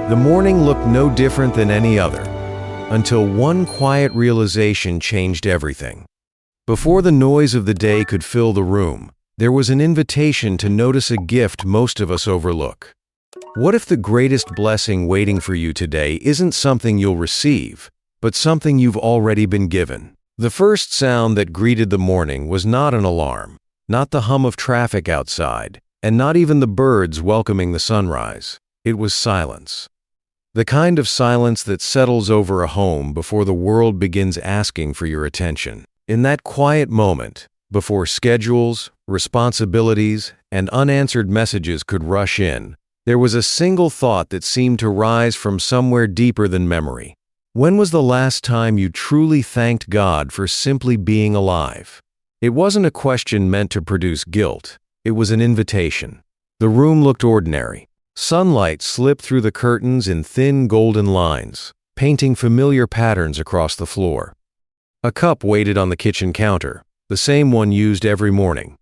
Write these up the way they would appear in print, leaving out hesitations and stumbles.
The morning looked no different than any other, until one quiet realization changed everything. Before the noise of the day could fill the room, there was an invitation to notice a gift most of us overlook. What if the greatest blessing waiting for you today isn't something you'll receive, but something you've already been given? The first sound that greeted the morning was not an alarm, not the hum of traffic outside, and not even the birds welcoming the sunrise. It was silence. The kind of silence that settles over a home before the world begins asking for your attention. In that quiet moment, before schedules, responsibilities, and unanswered messages could rush in, there was a single thought that seemed to rise from somewhere deeper than memory. When was the last time you truly thanked God for simply being alive? It wasn't a question meant to produce guilt. It was an invitation. The room looked ordinary. Sunlight slipped through the curtains in thin golden lines, painting familiar patterns across the floor. A cup waited on the kitchen counter, the same one used every morning.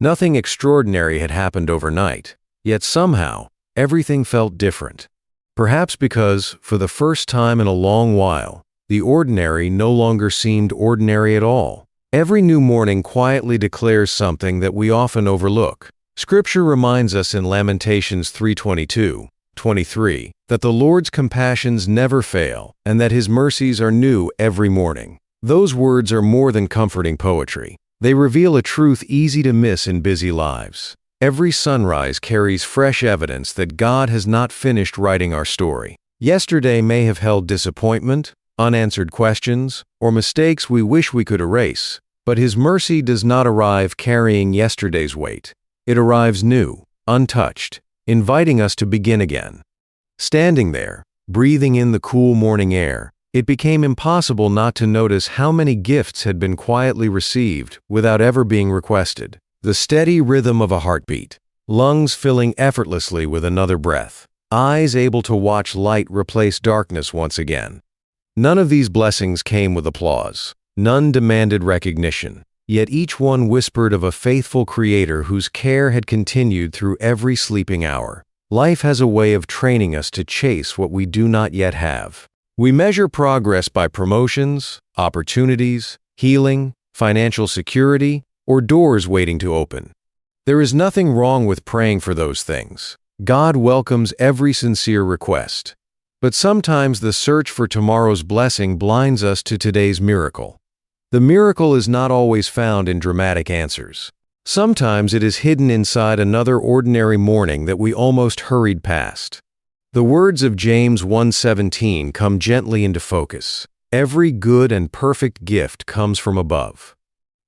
Nothing extraordinary had happened overnight, yet somehow, everything felt different. Perhaps because, for the first time in a long while, the ordinary no longer seemed ordinary at all. Every new morning quietly declares something that we often overlook. Scripture reminds us in Lamentations 3:22-23 that the Lord's compassions never fail and that His mercies are new every morning. Those words are more than comforting poetry. They reveal a truth easy to miss in busy lives. Every sunrise carries fresh evidence that God has not finished writing our story. Yesterday may have held disappointment, unanswered questions, or mistakes we wish we could erase, but His mercy does not arrive carrying yesterday's weight. It arrives new, untouched, inviting us to begin again. Standing there, breathing in the cool morning air, it became impossible not to notice how many gifts had been quietly received without ever being requested. The steady rhythm of a heartbeat, lungs filling effortlessly with another breath, eyes able to watch light replace darkness once again. None of these blessings came with applause. None demanded recognition. Yet each one whispered of a faithful Creator whose care had continued through every sleeping hour. Life has a way of training us to chase what we do not yet have. We measure progress by promotions, opportunities, healing, financial security, or doors waiting to open. There is nothing wrong with praying for those things. God welcomes every sincere request. But sometimes the search for tomorrow's blessing blinds us to today's miracle. The miracle is not always found in dramatic answers. Sometimes it is hidden inside another ordinary morning that we almost hurried past. The words of James 1:17 come gently into focus. Every good and perfect gift comes from above.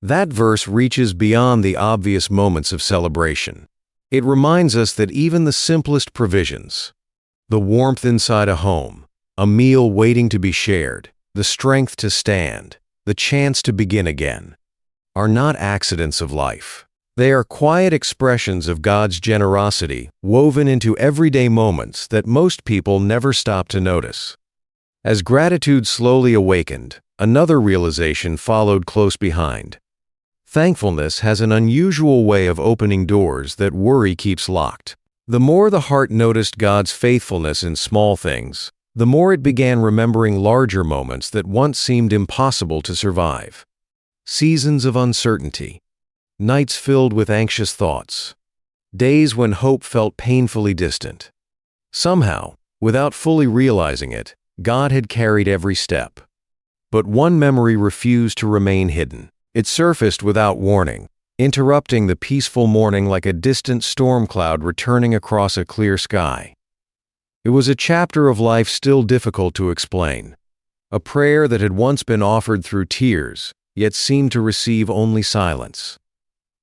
That verse reaches beyond the obvious moments of celebration. It reminds us that even the simplest provisions, the warmth inside a home, a meal waiting to be shared, the strength to stand, the chance to begin again, are not accidents of life. They are quiet expressions of God's generosity woven into everyday moments that most people never stop to notice. As gratitude slowly awakened, another realization followed close behind. Thankfulness has an unusual way of opening doors that worry keeps locked. The more the heart noticed God's faithfulness in small things, the more it began remembering larger moments that once seemed impossible to survive. Seasons of uncertainty, nights filled with anxious thoughts, days when hope felt painfully distant. Somehow, without fully realizing it, God had carried every step. But one memory refused to remain hidden. It surfaced without warning, interrupting the peaceful morning like a distant storm cloud returning across a clear sky. It was a chapter of life still difficult to explain, a prayer that had once been offered through tears, yet seemed to receive only silence.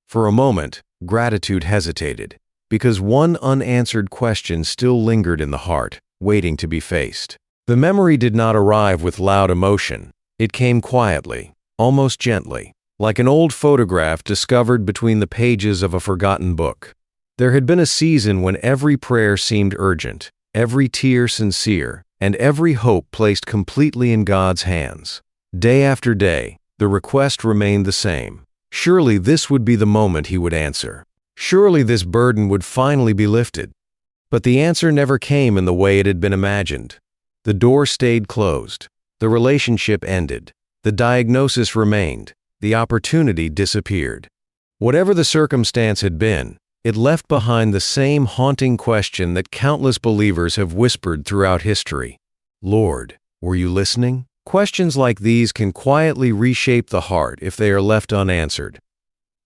For a moment, gratitude hesitated, because one unanswered question still lingered in the heart, waiting to be faced. The memory did not arrive with loud emotion. It came quietly, almost gently, like an old photograph discovered between the pages of a forgotten book. There had been a season when every prayer seemed urgent, every tear sincere, and every hope placed completely in God's hands. Day after day, the request remained the same. Surely this would be the moment He would answer. Surely this burden would finally be lifted. But the answer never came in the way it had been imagined. The door stayed closed. The relationship ended. The diagnosis remained. The opportunity disappeared. Whatever the circumstance had been, it left behind the same haunting question that countless believers have whispered throughout history. Lord, were you listening? Questions like these can quietly reshape the heart if they are left unanswered.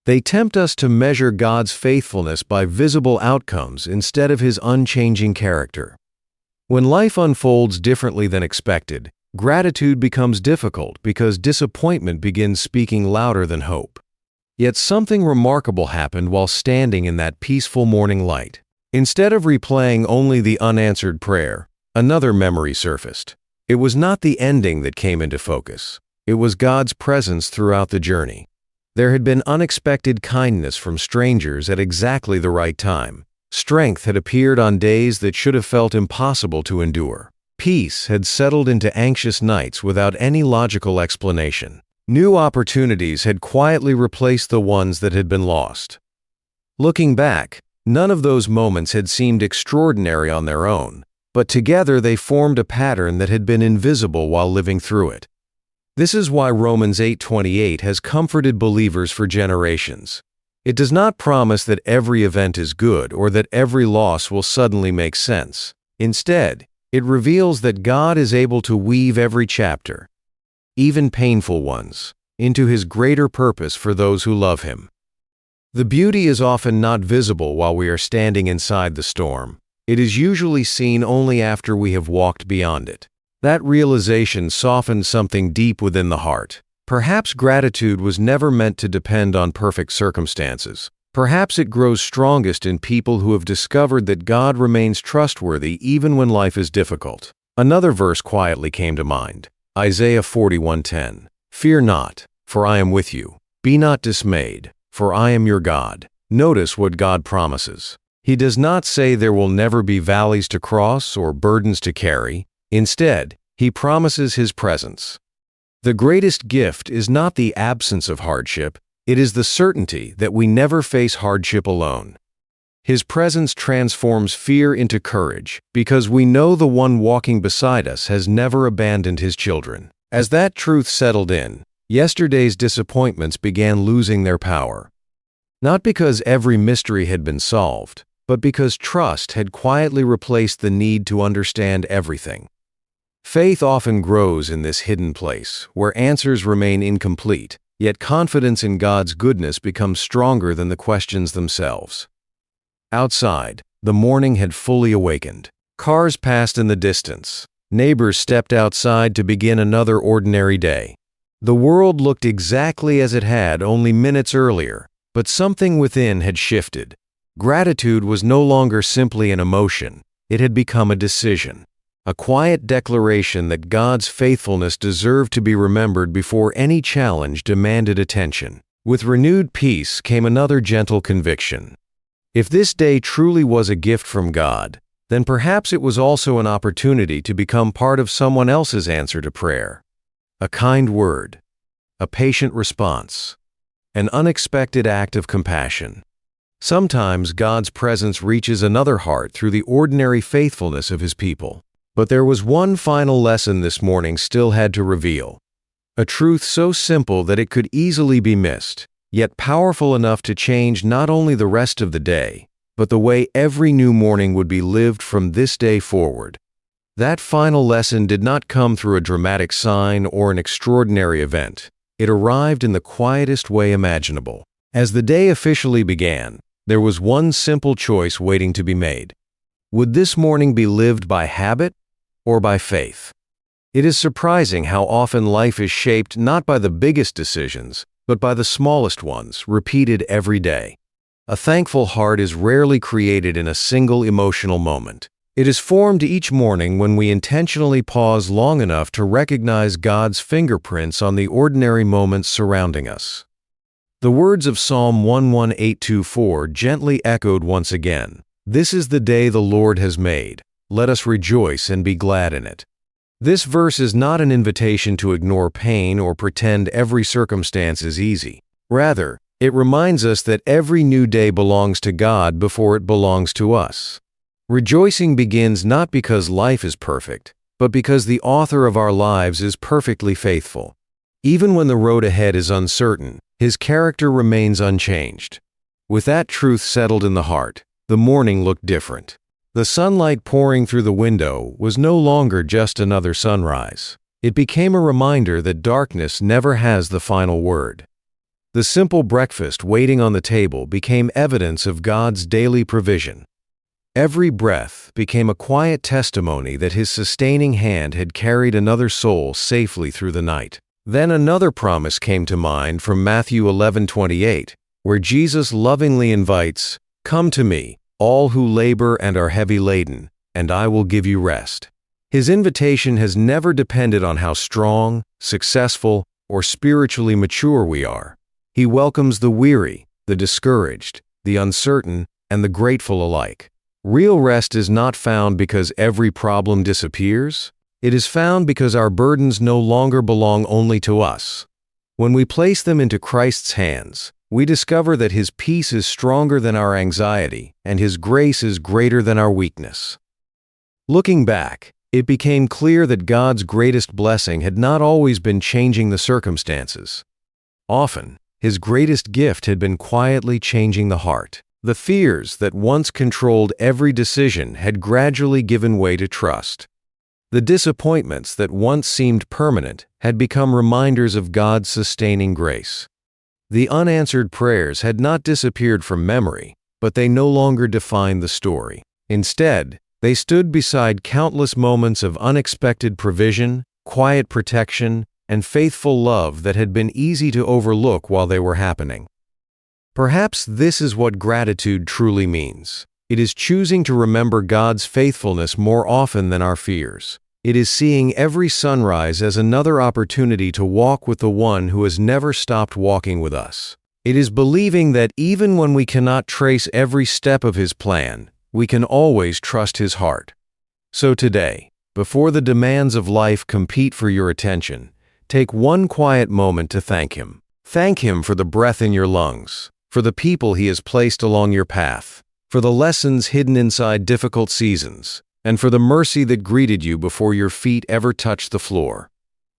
They tempt us to measure God's faithfulness by visible outcomes instead of His unchanging character. When life unfolds differently than expected, gratitude becomes difficult because disappointment begins speaking louder than hope. Yet something remarkable happened while standing in that peaceful morning light. Instead of replaying only the unanswered prayer, another memory surfaced. It was not the ending that came into focus. It was God's presence throughout the journey. There had been unexpected kindness from strangers at exactly the right time. Strength had appeared on days that should have felt impossible to endure. Peace had settled into anxious nights without any logical explanation. New opportunities had quietly replaced the ones that had been lost. Looking back, none of those moments had seemed extraordinary on their own, but together they formed a pattern that had been invisible while living through it. This is why Romans 8:28 has comforted believers for generations. It does not promise that every event is good or that every loss will suddenly make sense. Instead, it reveals that God is able to weave every chapter, even painful ones, into His greater purpose for those who love Him. The beauty is often not visible while we are standing inside the storm. It is usually seen only after we have walked beyond it. That realization softens something deep within the heart. Perhaps gratitude was never meant to depend on perfect circumstances. Perhaps it grows strongest in people who have discovered that God remains trustworthy even when life is difficult. Another verse quietly came to mind. Isaiah 41:10. Fear not, for I am with you. Be not dismayed, for I am your God. Notice what God promises. He does not say there will never be valleys to cross or burdens to carry. Instead, He promises His presence. The greatest gift is not the absence of hardship, it is the certainty that we never face hardship alone. His presence transforms fear into courage because we know the one walking beside us has never abandoned His children. As that truth settled in, yesterday's disappointments began losing their power. Not because every mystery had been solved, but because trust had quietly replaced the need to understand everything. Faith often grows in this hidden place, where answers remain incomplete, yet confidence in God's goodness becomes stronger than the questions themselves. Outside, the morning had fully awakened. Cars passed in the distance. Neighbors stepped outside to begin another ordinary day. The world looked exactly as it had only minutes earlier, but something within had shifted. Gratitude was no longer simply an emotion, it had become a decision. A quiet declaration that God's faithfulness deserved to be remembered before any challenge demanded attention. With renewed peace came another gentle conviction. If this day truly was a gift from God, then perhaps it was also an opportunity to become part of someone else's answer to prayer. A kind word, a patient response, an unexpected act of compassion. Sometimes God's presence reaches another heart through the ordinary faithfulness of His people. But there was one final lesson this morning still had to reveal. A truth so simple that it could easily be missed, yet powerful enough to change not only the rest of the day, but the way every new morning would be lived from this day forward. That final lesson did not come through a dramatic sign or an extraordinary event. It arrived in the quietest way imaginable. As the day officially began, there was one simple choice waiting to be made. Would this morning be lived by habit or by faith? It is surprising how often life is shaped not by the biggest decisions, but by the smallest ones, repeated every day. A thankful heart is rarely created in a single emotional moment. It is formed each morning when we intentionally pause long enough to recognize God's fingerprints on the ordinary moments surrounding us. The words of Psalm 118:24 gently echoed once again. This is the day the Lord has made. Let us rejoice and be glad in it. This verse is not an invitation to ignore pain or pretend every circumstance is easy. Rather, it reminds us that every new day belongs to God before it belongs to us. Rejoicing begins not because life is perfect, but because the author of our lives is perfectly faithful. Even when the road ahead is uncertain, his character remains unchanged. With that truth settled in the heart, the morning looked different. The sunlight pouring through the window was no longer just another sunrise. It became a reminder that darkness never has the final word. The simple breakfast waiting on the table became evidence of God's daily provision. Every breath became a quiet testimony that his sustaining hand had carried another soul safely through the night. Then another promise came to mind from Matthew 11:28, where Jesus lovingly invites, "Come to me, all who labor and are heavy laden, and I will give you rest." His invitation has never depended on how strong, successful, or spiritually mature we are. He welcomes the weary, the discouraged, the uncertain, and the grateful alike. Real rest is not found because every problem disappears. It is found because our burdens no longer belong only to us. When we place them into Christ's hands, we discover that His peace is stronger than our anxiety, and His grace is greater than our weakness. Looking back, it became clear that God's greatest blessing had not always been changing the circumstances. Often, His greatest gift had been quietly changing the heart. The fears that once controlled every decision had gradually given way to trust. The disappointments that once seemed permanent had become reminders of God's sustaining grace. The unanswered prayers had not disappeared from memory, but they no longer defined the story. Instead, they stood beside countless moments of unexpected provision, quiet protection, and faithful love that had been easy to overlook while they were happening. Perhaps this is what gratitude truly means. It is choosing to remember God's faithfulness more often than our fears. It is seeing every sunrise as another opportunity to walk with the One who has never stopped walking with us. It is believing that even when we cannot trace every step of His plan, we can always trust His heart. So today, before the demands of life compete for your attention, take one quiet moment to thank Him. Thank Him for the breath in your lungs, for the people He has placed along your path, for the lessons hidden inside difficult seasons, and for the mercy that greeted you before your feet ever touched the floor.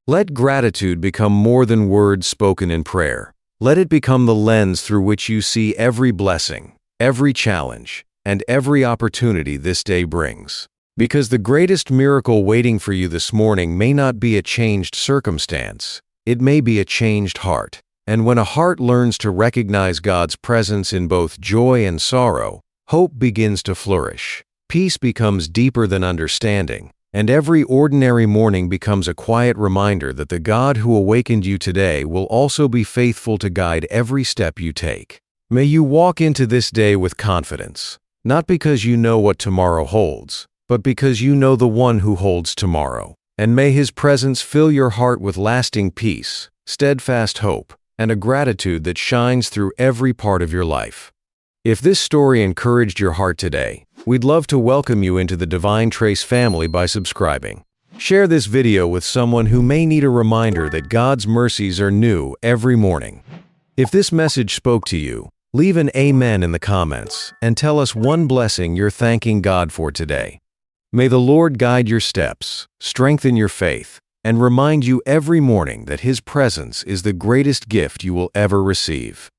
Let gratitude become more than words spoken in prayer. Let it become the lens through which you see every blessing, every challenge, and every opportunity this day brings. Because the greatest miracle waiting for you this morning may not be a changed circumstance, it may be a changed heart. And when a heart learns to recognize God's presence in both joy and sorrow, hope begins to flourish. Peace becomes deeper than understanding, and every ordinary morning becomes a quiet reminder that the God who awakened you today will also be faithful to guide every step you take. May you walk into this day with confidence, not because you know what tomorrow holds, but because you know the One who holds tomorrow. And may His presence fill your heart with lasting peace, steadfast hope, and a gratitude that shines through every part of your life. If this story encouraged your heart today, we'd love to welcome you into the Divine Trace family by subscribing. Share this video with someone who may need a reminder that God's mercies are new every morning. If this message spoke to you, leave an amen in the comments and tell us one blessing you're thanking God for today. May the Lord guide your steps, strengthen your faith, and remind you every morning that His presence is the greatest gift you will ever receive.